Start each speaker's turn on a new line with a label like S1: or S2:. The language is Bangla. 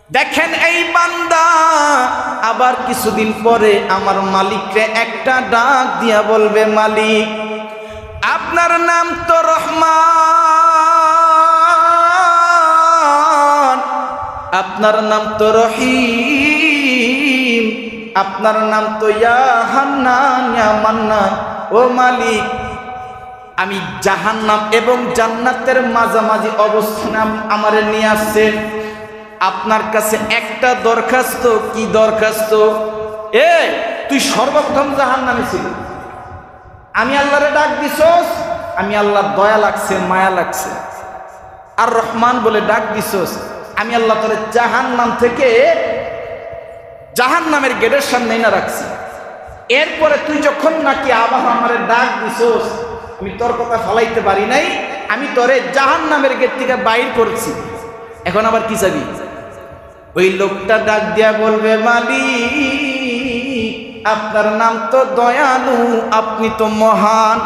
S1: দেখেন এই বান্দা আবার কিছুদিন পরে আমার মালিককে একটা ডাক দিয়া বলবে, মালিক আপনার নাম তো রহমান, আপনার নাম তো রহিম, আপনার নাম তো ইয়া হান্নান ইয়া মান্নান। ও মালিক, আমি জাহান্নাম এবং জান্নাতের মাঝামাঝি অবস্থানে আমারে নিয়ে আসছেন, আপনার কাছে একটা দরখাস্ত। কি দরখাস্ত? তুই সর্বপ্রথম জাহান্নামে ছিলি, আমি আল্লাহরে ডাক দিছস, আমি আল্লাহর দয়া লাগছে, মায়া লাগছে, আর রহমান বলে ডাক দিছস, আমি আল্লাহ তোরে জাহান্নাম থেকে জাহান্নামের গেটের সামনে না রাখছি। এরপরে তুই যখন নাকি আবার আমারে ডাক দিছস, আমি তোর কথা ফালাইতে পারি নাই, আমি তোরে জাহান্নামের গেট থেকে বাইর করছি, এখন আবার কি চাবি? ওই লোকটা ডাক দিয়া বলবে, মালিক আপনার নাম তো দয়ালু, আপনি তো মহান,